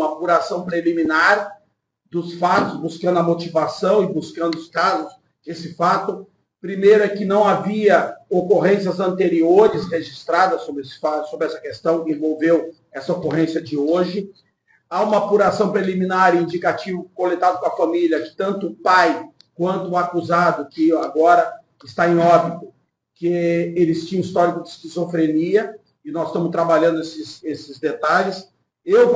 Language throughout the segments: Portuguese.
uma apuração preliminar dos fatos, buscando a motivação e buscando os casos, esse fato. Primeiro é que não havia ocorrências anteriores registradas sobre esse fato, sobre essa questão que envolveu essa ocorrência de hoje. Há uma apuração preliminar e indicativo coletado com a família, que tanto o pai quanto o acusado, que agora está em óbito, que eles tinham histórico de esquizofrenia, e nós estamos trabalhando esses detalhes. Eu,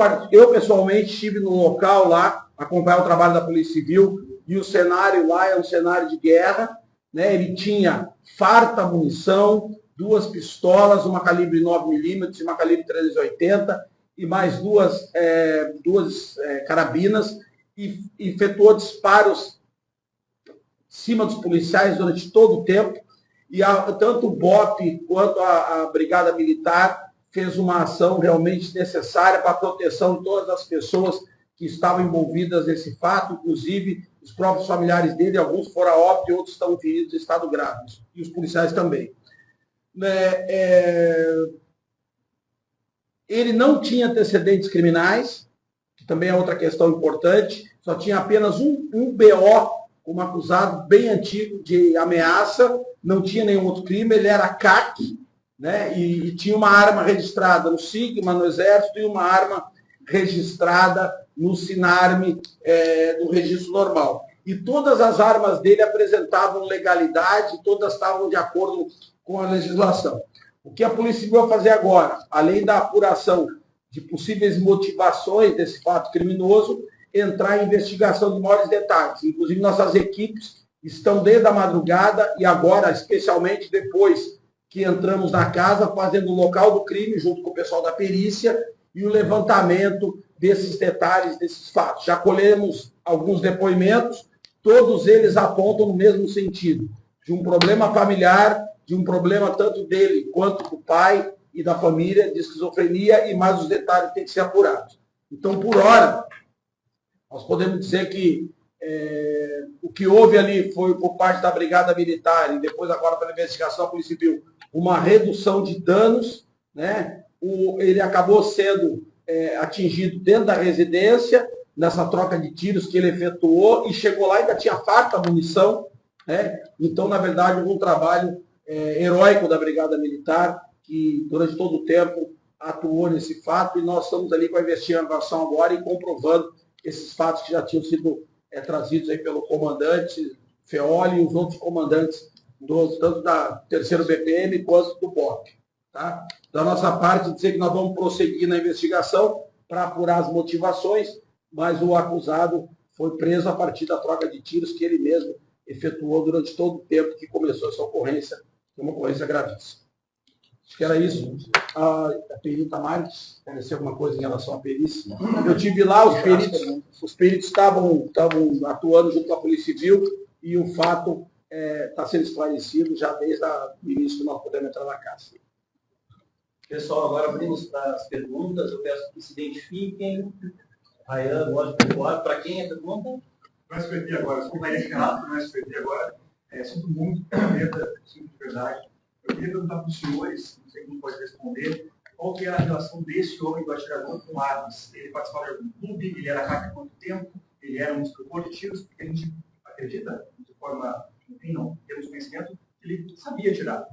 pessoalmente, estive no local lá, acompanhar o trabalho da Polícia Civil, e o cenário lá é um cenário de guerra, né? Ele tinha farta munição, 2 pistolas, uma calibre 9mm e uma calibre 380, e mais duas carabinas, e efetuou disparos em cima dos policiais durante todo o tempo, e tanto o BOP quanto a Brigada Militar fez uma ação realmente necessária para a proteção de todas as pessoas que estavam envolvidas nesse fato, inclusive os próprios familiares dele, alguns foram a óbito e outros estão feridos em estado grave, e os policiais também. Ele não tinha antecedentes criminais, que também é outra questão importante, só tinha apenas um BO como acusado bem antigo de ameaça, não tinha nenhum outro crime, ele era CAC, né, e tinha uma arma registrada no Sigma, no Exército, e uma arma registrada no Sinarme, no registro normal. E todas as armas dele apresentavam legalidade, todas estavam de acordo com a legislação. O que a Polícia Civil vai fazer agora, além da apuração de possíveis motivações desse fato criminoso, entrar em investigação de maiores detalhes. Inclusive, nossas equipes estão desde a madrugada e agora, especialmente depois que entramos na casa, fazendo o local do crime, junto com o pessoal da perícia, e o levantamento desses detalhes, desses fatos. Já colhemos alguns depoimentos, todos eles apontam no mesmo sentido, de um problema familiar, de um problema tanto dele quanto do pai e da família, de esquizofrenia, e mais os detalhes têm que ser apurados. Então, por hora, nós podemos dizer que o que houve ali foi, por parte da Brigada Militar, e depois agora pela investigação da Polícia Civil, uma redução de danos, né? Ele acabou sendo atingido dentro da residência, nessa troca de tiros que ele efetuou, e chegou lá e ainda tinha farta munição, né? Então, na verdade, houve um trabalho heróico da Brigada Militar, que durante todo o tempo atuou nesse fato, e nós estamos ali com a investigação agora e comprovando esses fatos que já tinham sido trazidos aí pelo comandante Feoli e os outros comandantes, tanto da 3º BPM quanto do BOP. Tá? Da nossa parte, dizer que nós vamos prosseguir na investigação para apurar as motivações, mas o acusado foi preso a partir da troca de tiros que ele mesmo efetuou durante todo o tempo que começou essa ocorrência, que é uma ocorrência gravíssima. Acho que era isso. A perita Marques, quer dizer alguma coisa em relação à perícia? Eu tive lá, os peritos estavam atuando junto com a Polícia Civil, e o fato está sendo esclarecido já desde o início que nós podemos entrar na casa. Pessoal, agora abrimos para as perguntas. Eu peço que se identifiquem. Rayan, lógico, para quem é a pergunta? No SPT agora, sou Maria Renato, no SPT agora, sinto muito, sinto de verdade. Eu queria perguntar para os senhores, não sei quem pode responder, qual que é a relação desse homem do atirador com armas? Ele participava de algum clube, ele era hacker há quanto tempo, ele era um instrutor de tiros, porque a gente acredita, de forma, enfim, não temos conhecimento, que ele sabia atirar.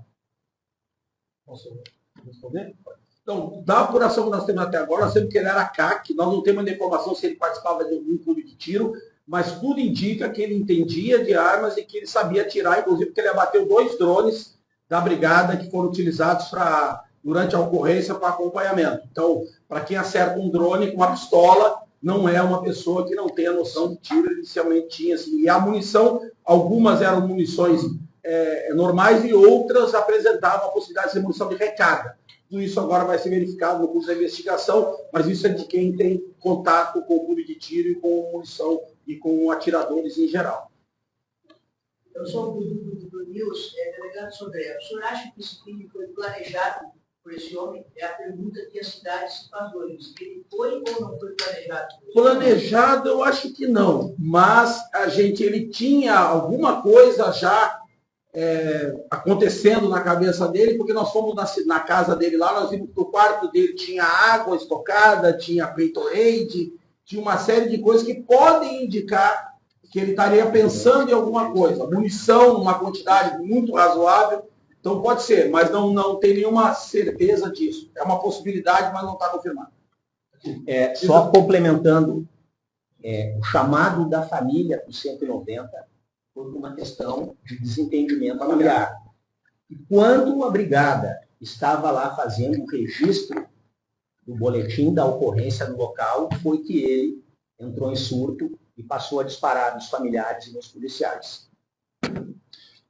Posso responder? Então, da apuração que nós temos até agora, nós temos que ele era CAC, nós não temos ainda informação se ele participava de algum clube de tiro, mas tudo indica que ele entendia de armas e que ele sabia atirar, inclusive porque ele abateu 2 drones da brigada que foram utilizados durante a ocorrência para acompanhamento. Então, para quem acerta um drone com uma pistola, não é uma pessoa que não tem a noção de tiro, ele inicialmente tinha. Assim, e a munição, algumas eram munições normais e outras apresentavam a possibilidade de ser munição de recarga. Tudo isso agora vai ser verificado no curso da investigação, mas isso é de quem tem contato com o clube de tiro e com munição e com atiradores em geral. Eu sou do News, delegado Sodré. O senhor acha que esse crime foi planejado por esse homem? É a pergunta que a cidade se faz hoje. Ele foi ou não foi planejado? Planejado, eu acho que não. Mas ele tinha alguma coisa já acontecendo na cabeça dele, porque nós fomos na casa dele lá, nós vimos que no quarto dele tinha água estocada, tinha Gatorade, tinha uma série de coisas que podem indicar que ele estaria pensando em alguma coisa. Munição, uma quantidade muito razoável. Então pode ser, mas não tem nenhuma certeza disso. É uma possibilidade, mas não está confirmado. Só complementando, o chamado da família para o 190 foi uma questão de desentendimento familiar. E quando a brigada estava lá fazendo o registro do boletim da ocorrência no local, foi que ele entrou em surto e passou a disparar nos familiares e nos policiais.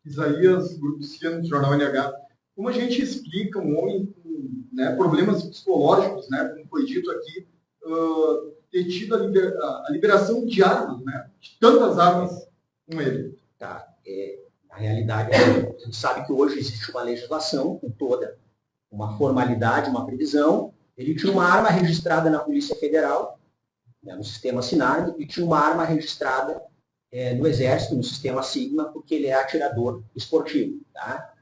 Isaías, Grupo Ciano, Jornal NH. Como a gente explica um homem com, né, problemas psicológicos, né, como foi dito aqui, ter tido a liberação de armas, né, de tantas armas com ele? Tá. A realidade é que a gente sabe que hoje existe uma legislação com toda uma formalidade, uma previsão. Ele tinha uma arma registrada na Polícia Federal, né, no sistema SINAR, e tinha uma arma registrada no Exército, no sistema Sigma, porque ele é atirador esportivo. Tá?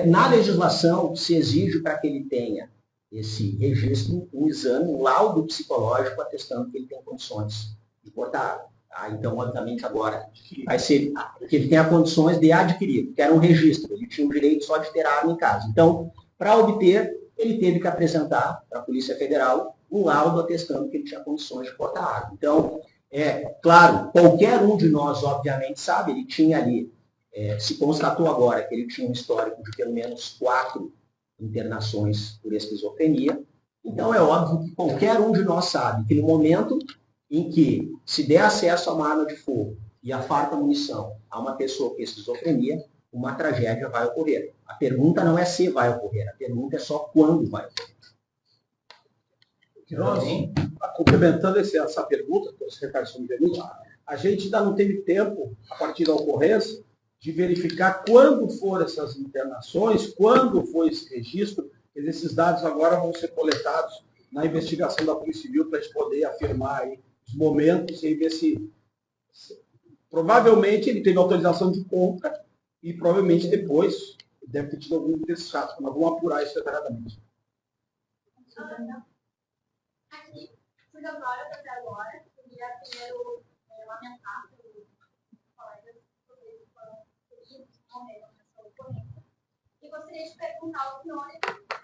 Na legislação, se exige para que ele tenha esse registro, um exame, um laudo psicológico atestando que ele tem condições de portar arma. Tá? Então, obviamente, agora vai ser que ele tenha condições de adquirir, que era um registro, ele tinha o direito só de ter arma em casa. Então, para obter, ele teve que apresentar para a Polícia Federal um laudo atestando que ele tinha condições de portar arma. Então, claro, qualquer um de nós, obviamente, sabe, ele tinha ali, se constatou agora que ele tinha um histórico de pelo menos 4 internações por esquizofrenia. Então, é óbvio que qualquer um de nós sabe que no momento em que se der acesso a uma arma de fogo e a farta munição a uma pessoa com esquizofrenia, uma tragédia vai ocorrer. A pergunta não é se vai ocorrer, a pergunta é só quando vai ocorrer. Complementando essa pergunta, que o secretário me permite, a gente ainda não teve tempo, a partir da ocorrência, de verificar quando foram essas internações, quando foi esse registro. Esses dados agora vão ser coletados na investigação da Polícia Civil para a gente poder afirmar aí os momentos e ver se provavelmente ele teve autorização de compra e provavelmente depois deve ter tido algum desses fatos, mas vamos apurar isso detalhadamente. Aqui, fui agora até agora, queria primeiro lamentar pelos colegas que foram feridos, morreram nessa ocorrência. E gostaria de perguntar ao senhor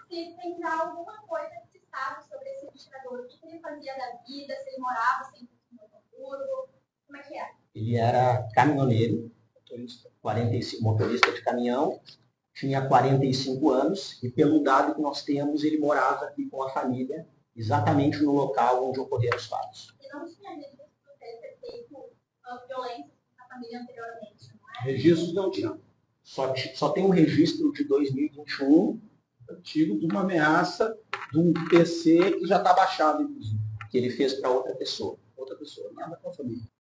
se tem já alguma coisa que se sabe sobre esse atirador, o que ele fazia da vida, se ele morava sempre em Hamburgo, como é que é? Ele era caminhoneiro, motorista de caminhão, tinha 45 anos e, pelo dado que nós temos, ele morava aqui com a família, exatamente no local onde ocorreram os fatos. E não tinha registro de ter feito violência na família anteriormente, não é? Registros não tinha. Só tem um registro de 2021, Antigo, de uma ameaça de um PC que já está baixado, inclusive. que ele fez para outra pessoa. Outra pessoa, nada com a família.